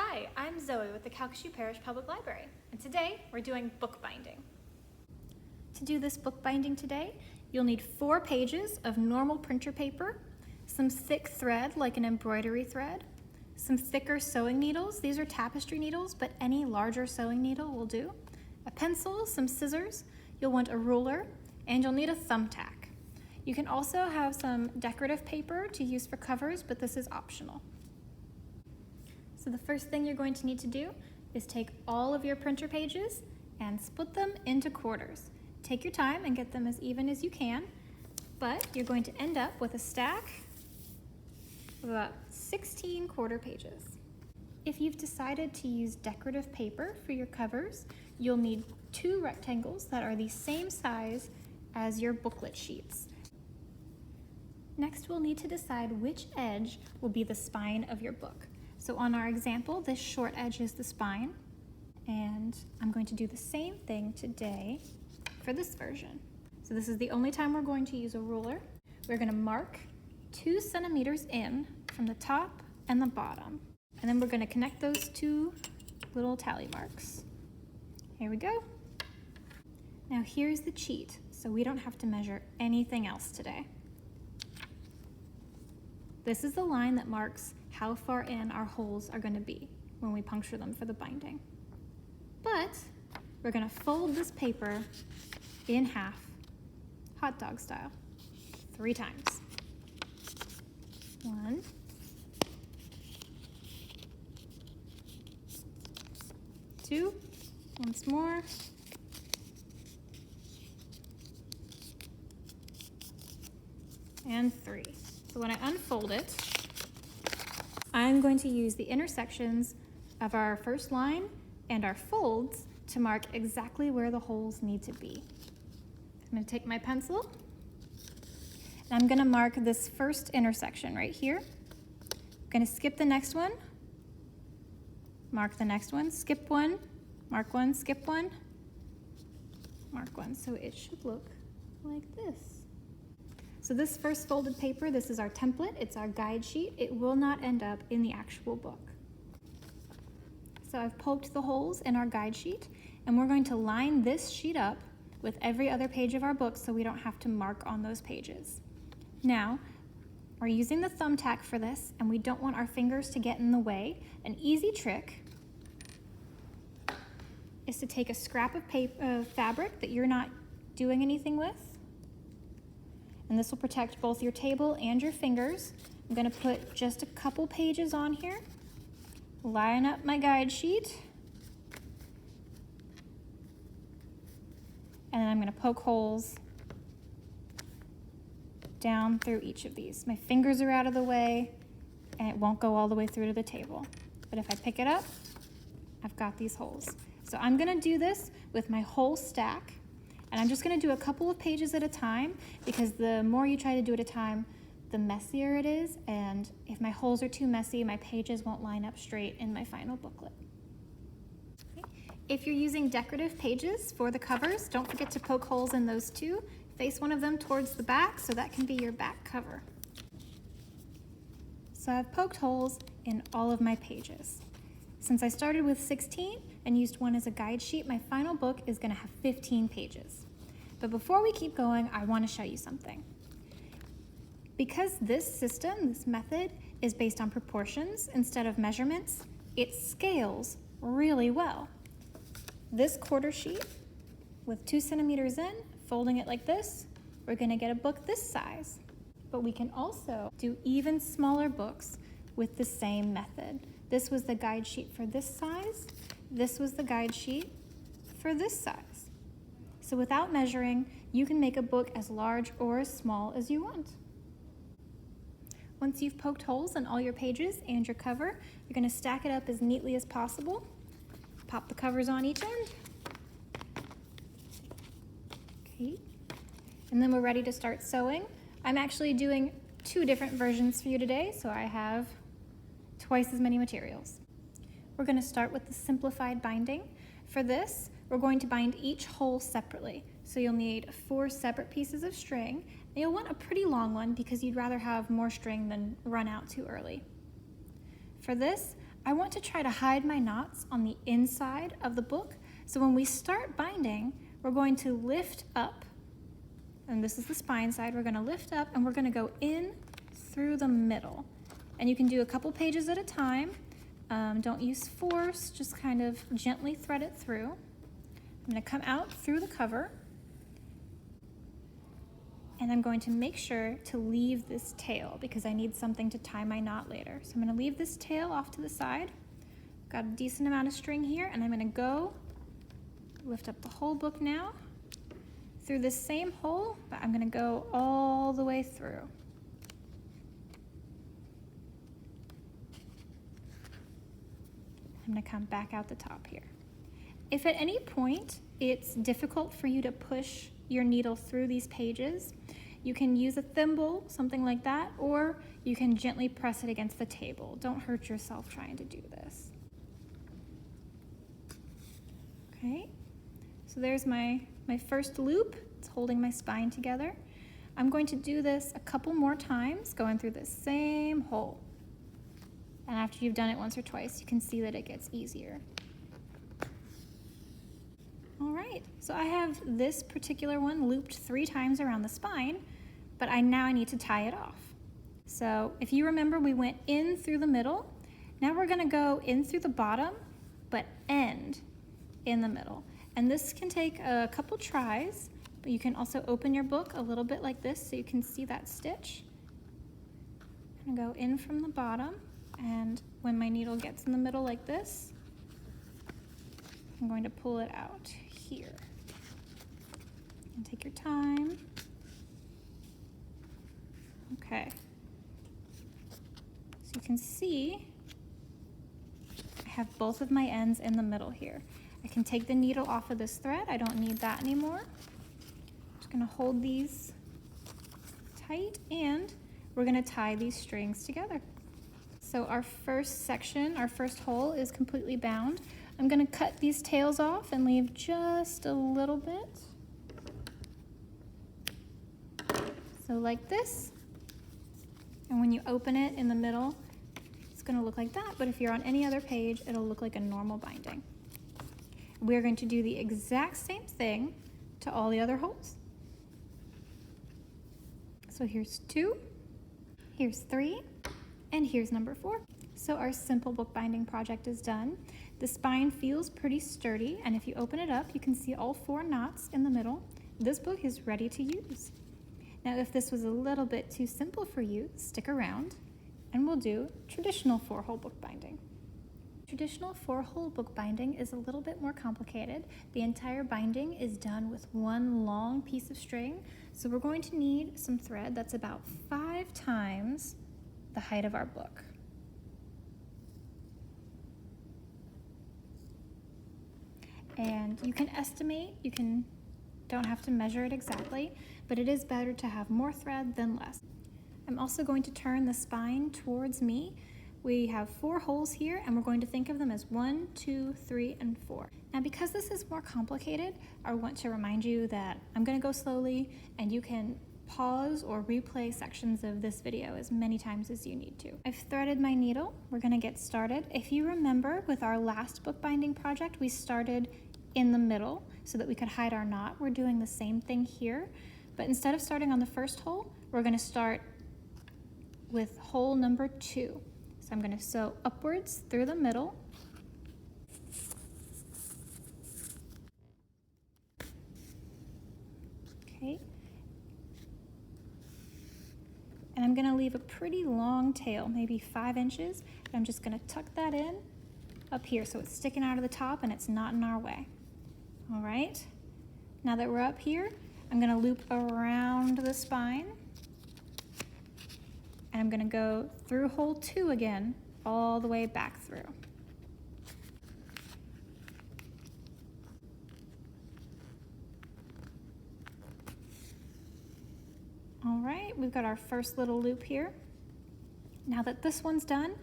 Hi, I'm Zoe with the Calcasieu Parish Public Library, and today we're doing bookbinding. To do this bookbinding today, you'll need 4 pages of normal printer paper, some thick thread like an embroidery thread, some thicker sewing needles. These are tapestry needles, but any larger sewing needle will do, a pencil, some scissors, you'll want a ruler, and you'll need a thumbtack. You can also have some decorative paper to use for covers, but this is optional. So the first thing you're going to need to do is take all of your printer pages and split them into quarters. Take your time and get them as even as you can, but you're going to end up with a stack of about 16 quarter pages. If you've decided to use decorative paper for your covers, you'll need 2 rectangles that are the same size as your booklet sheets. Next, we'll need to decide which edge will be the spine of your book. So on our example, this short edge is the spine, and I'm going to do the same thing today for this version. So this is the only time we're going to use a ruler. We're going to mark 2 centimeters in from the top and the bottom, and then we're going to connect those 2 little tally marks. Here we go. Now here's the cheat, so we don't have to measure anything else today. This is the line that marks how far in our holes are going to be when we puncture them for the binding. But we're going to fold this paper in half, hot dog style, 3 times. 1, 2, once more, and 3. So when I unfold it, I'm going to use the intersections of our first line and our folds to mark exactly where the holes need to be. I'm going to take my pencil and I'm going to mark this first intersection right here. I'm going to skip the next one, mark the next one, skip one, mark one, skip one, mark one. So it should look like this. So this first folded paper, this is our template, it's our guide sheet. It will not end up in the actual book. So I've poked the holes in our guide sheet, and we're going to line this sheet up with every other page of our book so we don't have to mark on those pages. Now, we're using the thumbtack for this, and we don't want our fingers to get in the way. An easy trick is to take a scrap of fabric that you're not doing anything with, and this will protect both your table and your fingers. I'm going to put just a couple pages on here, line up my guide sheet, and then I'm going to poke holes down through each of these. My fingers are out of the way, and it won't go all the way through to the table. But if I pick it up, I've got these holes. So I'm going to do this with my whole stack. And I'm just going to do a couple of pages at a time, because the more you try to do at a time, the messier it is, and if my holes are too messy, my pages won't line up straight in my final booklet. Okay. If you're using decorative pages for the covers, don't forget to poke holes in those too. Face one of them towards the back, so that can be your back cover. So I've poked holes in all of my pages. Since I started with 16 and used one as a guide sheet, my final book is going to have 15 pages. But before we keep going, I want to show you something. Because this system, this method, is based on proportions instead of measurements, it scales really well. This quarter sheet with 2 centimeters in, folding it like this, we're going to get a book this size. But we can also do even smaller books with the same method. This was the guide sheet for this size. This was the guide sheet for this size. So without measuring, you can make a book as large or as small as you want. Once you've poked holes in all your pages and your cover, you're going to stack it up as neatly as possible. Pop the covers on each end. Okay. And then we're ready to start sewing. I'm actually doing 2 different versions for you today, so I have twice as many materials. We're going to start with the simplified binding. For this, we're going to bind each hole separately. So you'll need 4 separate pieces of string, and you'll want a pretty long one because you'd rather have more string than run out too early. For this, I want to try to hide my knots on the inside of the book. So when we start binding, we're going to lift up, and this is the spine side. We're going to lift up and we're going to go in through the middle. And you can do a couple pages at a time. Don't use force, just kind of gently thread it through. I'm going to come out through the cover, and I'm going to make sure to leave this tail because I need something to tie my knot later. So I'm going to leave this tail off to the side. Got a decent amount of string here, and I'm going to go lift up the whole book now through this same hole, but I'm going to go all the way through. I'm going to come back out the top here. If at any point it's difficult for you to push your needle through these pages, you can use a thimble, something like that, or you can gently press it against the table. Don't hurt yourself trying to do this. Okay, so there's my first loop. It's holding my spine together. I'm going to do this a couple more times, going through the same hole. And after you've done it once or twice, you can see that it gets easier. All right, so I have this particular one looped 3 times around the spine, but now I need to tie it off. So if you remember, we went in through the middle. Now we're gonna go in through the bottom, but end in the middle. And this can take a couple tries, but you can also open your book a little bit like this so you can see that stitch. I'm gonna go in from the bottom, and when my needle gets in the middle like this, I'm going to pull it out here. And take your time. Okay. So you can see I have both of my ends in the middle here. I can take the needle off of this thread. I don't need that anymore. I'm just gonna hold these tight, and we're gonna tie these strings together. So our first section, our first hole is completely bound. I'm gonna cut these tails off and leave just a little bit. So like this. And when you open it in the middle, it's gonna look like that, but if you're on any other page, it'll look like a normal binding. We're going to do the exact same thing to all the other holes. So here's 2, here's 3, and here's number 4. So our simple bookbinding project is done. The spine feels pretty sturdy, and if you open it up, you can see all 4 knots in the middle. This book is ready to use. Now, if this was a little bit too simple for you, stick around, and we'll do traditional 4-hole bookbinding. Traditional 4-hole bookbinding is a little bit more complicated. The entire binding is done with one long piece of string, so we're going to need some thread that's about 5 times the height of our book. And you can estimate, don't have to measure it exactly, but it is better to have more thread than less. I'm also going to turn the spine towards me. We have 4 holes here, and we're going to think of them as 1, 2, 3, and 4. Now, because this is more complicated, I want to remind you that I'm going to go slowly, and you can pause or replay sections of this video as many times as you need to. I've threaded my needle. We're going to get started. If you remember, with our last bookbinding project, we started in the middle so that we could hide our knot. We're doing the same thing here, but instead of starting on the first hole, we're going to start with hole number 2. So I'm going to sew upwards through the middle. Okay. And I'm going to leave a pretty long tail, maybe 5 inches. And I'm just going to tuck that in up here so it's sticking out of the top and it's not in our way. All right. Now that we're up here, I'm going to loop around the spine. And I'm going to go through hole 2 again, all the way back through. All right, we've got our first little loop here. Now that this one's done,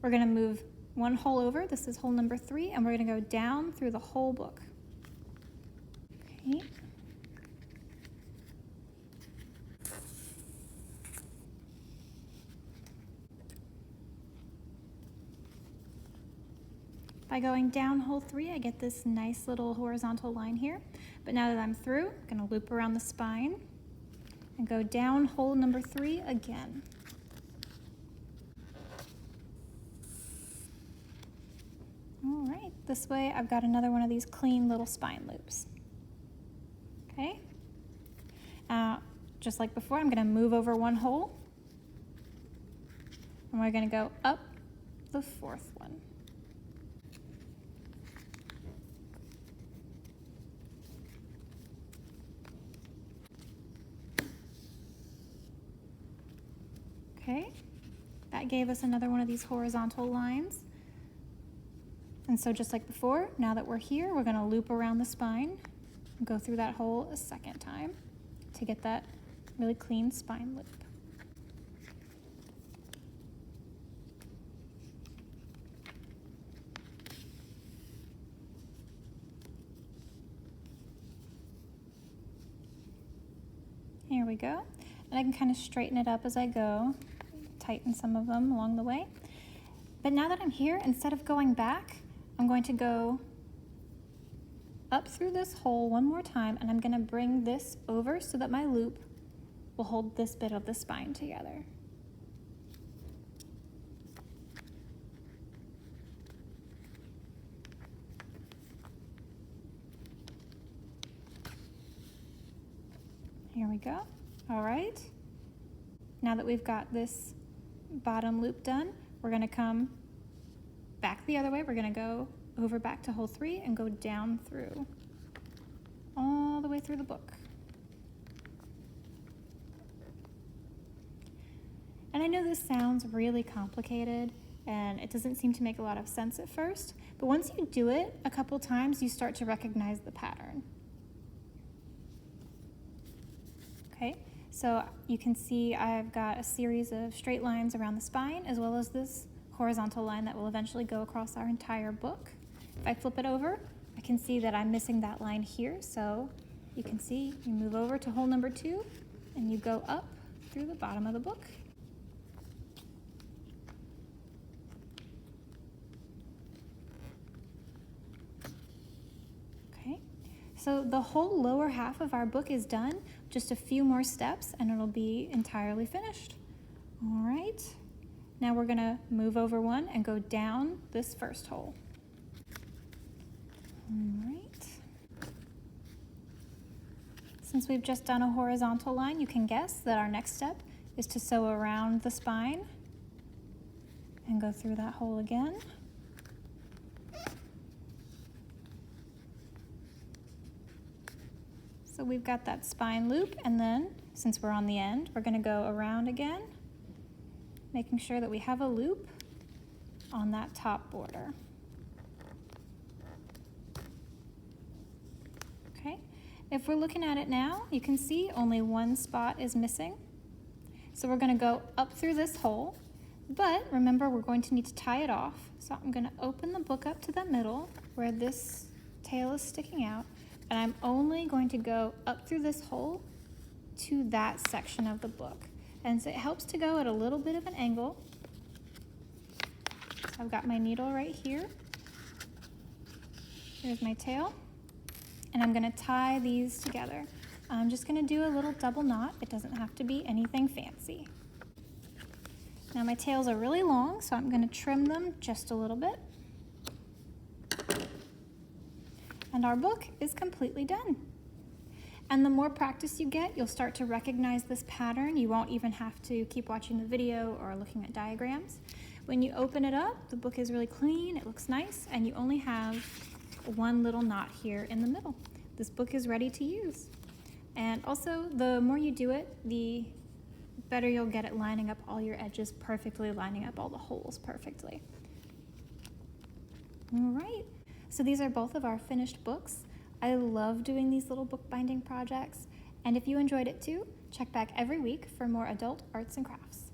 we're going to move 1 hole over. This is hole number 3, and we're going to go down through the whole book. Okay. By going down hole 3, I get this nice little horizontal line here. But now that I'm through, I'm going to loop around the spine and go down hole number 3 again. All right, this way I've got another one of these clean little spine loops. Okay, just like before, I'm going to move over one hole, and we're going to go up the 4th one. Okay, that gave us another one of these horizontal lines. And so just like before, now that we're here, we're going to loop around the spine and go through that hole a second time to get that really clean spine loop. Here we go. And I can kind of straighten it up as I go, tighten some of them along the way. But now that I'm here, instead of going back, I'm going to go up through this hole one more time, and I'm going to bring this over so that my loop will hold this bit of the spine together. Here we go. All right. Now that we've got this bottom loop done, we're going to come back the other way. We're going to go over back to hole 3 and go down through, all the way through the book. And I know this sounds really complicated and it doesn't seem to make a lot of sense at first, but once you do it a couple times, you start to recognize the pattern. Okay, so you can see I've got a series of straight lines around the spine as well as this horizontal line that will eventually go across our entire book. If I flip it over, I can see that I'm missing that line here, so you can see you move over to hole number 2 and you go up through the bottom of the book. Okay, so the whole lower half of our book is done. Just a few more steps and it'll be entirely finished. All right, now we're gonna move over one and go down this first hole. All right. Since we've just done a horizontal line, you can guess that our next step is to sew around the spine and go through that hole again. So we've got that spine loop, and then since we're on the end, we're going to go around again, making sure that we have a loop on that top border. Okay, if we're looking at it now, you can see only one spot is missing. So we're going to go up through this hole, but remember we're going to need to tie it off. So I'm going to open the book up to the middle where this tail is sticking out, and I'm only going to go up through this hole to that section of the book. And so it helps to go at a little bit of an angle. So I've got my needle right here. Here's my tail. And I'm going to tie these together. I'm just going to do a little double knot. It doesn't have to be anything fancy. Now my tails are really long, so I'm going to trim them just a little bit. And our book is completely done. And the more practice you get, you'll start to recognize this pattern. You won't even have to keep watching the video or looking at diagrams. When you open it up, the book is really clean, it looks nice, and you only have one little knot here in the middle. This book is ready to use. And also, the more you do it, the better you'll get at lining up all your edges perfectly, lining up all the holes perfectly. All right. So these are both of our finished books. I love doing these little bookbinding projects, and if you enjoyed it too, check back every week for more adult arts and crafts.